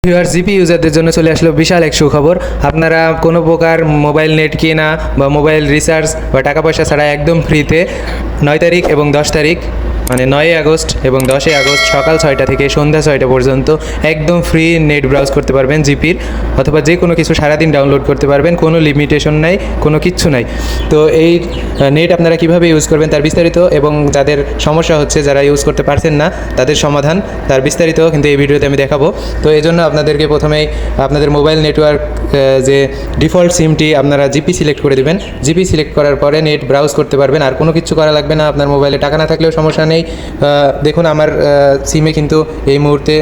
Viewers, GP ইউজারদের জন্য চলে আসলো বিশাল এক সুখবর। আপনারা কোনো প্রকার মোবাইল নেট কেনা বা মোবাইল রিচার্জ বা টাকা পয়সা ছাড়া একদম ফ্রিতে 9 তারিখ এবং 10 তারিখ মানে 9 আগস্ট এবং 10 আগস্ট সকাল 6টা থেকে সন্ধ্যা 6টা পর্যন্ত একদম ফ্রি নেট ব্রাউজ করতে পারবেন জিপির, অথবা যে কোনো কিছু সারাদিন ডাউনলোড করতে পারবেন। কোনো লিমিটেশন নাই, কোনো কিচ্ছু নাই। তো এই নেট আপনারা কিভাবে ইউজ করবেন তার বিস্তারিত, এবং যাদের সমস্যা হচ্ছে, যারা ইউজ করতে পারছেন না তাদের সমাধান, তার বিস্তারিত কিন্তু এই ভিডিওতে আমি দেখাবো। তো এই জন্য আপনাদেরকে প্রথমেই আপনাদের মোবাইল নেটওয়ার্ক যে ডিফল্ট সিমটি আপনারা জিপি সিলেক্ট করে দেবেন। জিপি সিলেক্ট করার পরে নেট ব্রাউজ করতে পারবেন, আর কোনো কিছু করা লাগবে না। আপনার মোবাইলে টাকা না থাকলেও সমস্যা নেই। দেখুন আমার সিমে কিন্তু এই মুহূর্তে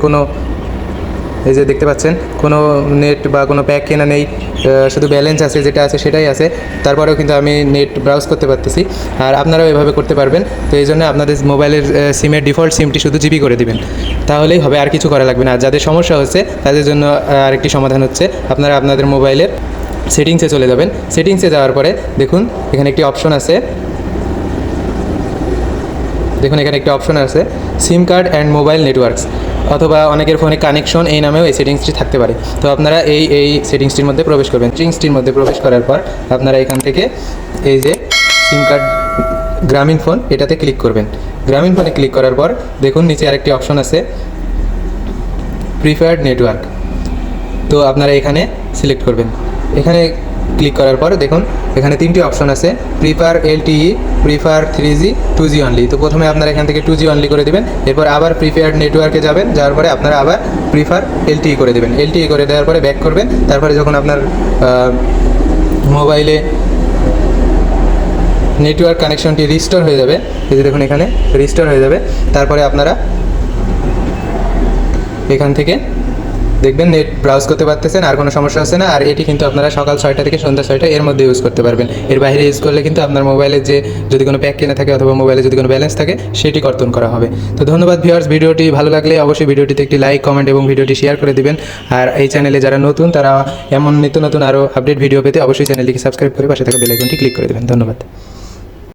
কোনো এই যে দেখতে পাচ্ছেন কোনো নেট বা কোনো প্যাক কেনা নেই, শুধু ব্যালেন্স আছে, যেটা আছে সেটাই আছে। তারপরেও কিন্তু আমি নেট ব্রাউজ করতে পারতেছি, আর আপনারাও এভাবে করতে পারবেন। তো এই জন্য আপনাদের মোবাইলের সিমের ডিফল্ট সিমটি শুধু জিপি করে দিবেন, তাহলেই হবে, আর কিছু করা লাগবে না। আর যাদের সমস্যা হচ্ছে তাদের জন্য আরেকটি সমাধান হচ্ছে, আপনারা আপনাদের মোবাইলের সেটিংসে চলে যাবেন। সেটিংসে যাওয়ার পরে দেখুন এখানে একটি অপশন আছে, সিম কার্ড অ্যান্ড মোবাইল নেটওয়ার্কস, অথবা অনেকের ফোনে কানেকশন, এই নামেও এই সেটিংসটি থাকতে পারে। তো আপনারা এই সেটিংসটির মধ্যে প্রবেশ করবেন। সেটিংসটির মধ্যে প্রবেশ করার পর আপনারা এখান থেকে এই যে সিম কার্ড গ্রামীণ ফোন, এটাতে ক্লিক করবেন। গ্রামীণ ফোনে ক্লিক করার পর দেখুন নিচে আরেকটি অপশন আছে প্রিফার্ড নেটওয়ার্ক, তো আপনারা এখানে সিলেক্ট করবেন। এখানে ক্লিক করার পর দেখুন এখানে 3টি অপশন আছে, prefer LTE, prefer 3G, 2G only. তো প্রথমে আপনারা এখান থেকে 2G অনলি করে দেবেন, এরপর আবার প্রিফার্ড নেটওয়ার্কে যাবেন, যাওয়ার পরে আপনারা আবার প্রিফার LTE করে দেবেন। LTE করে দেওয়ার পরে ব্যাক করবেন। তারপরে যখন আপনার মোবাইলে নেটওয়ার্ক কানেকশনটি রিস্টোর হয়ে যাবে, এই যে দেখুন এখানে রিস্টোর হয়ে যাবে, তারপরে আপনারা এখান থেকে দেখবেন নেট ব্রাউজ করতে পারতেছেন, আর কোনো সমস্যা হচ্ছে না। আর এটি কিন্তু আপনারা সকাল 6টা থেকে সন্ধ্যা 6টা এর মধ্যে ইউজ করতে পারবেন। এর বাইরে ইউজ করলে কিন্তু আপনার মোবাইলে যে যদি কোনো প্যাক কেনা থাকে অথবা মোবাইলে যদি কোনো ব্যালেন্স থাকে সেটি কর্তন করা হবে। তো ধন্যবাদ ভিউয়ার্স, ভিডিওটি ভালো লাগলে অবশ্যই ভিডিওটিতে একটি লাইক, কমেন্ট এবং ভিডিওটি শেয়ার করে দিবেন। আর এই চ্যানেলে যারা নতুন, তারা এমন নিত্য নতুন আরও আপডেট ভিডিও পেতে অবশ্যই চ্যানেলটিকে সাবস্ক্রাইব করে পাশে থাকা বেল আইকনটি ক্লিক করে দেবেন। ধন্যবাদ।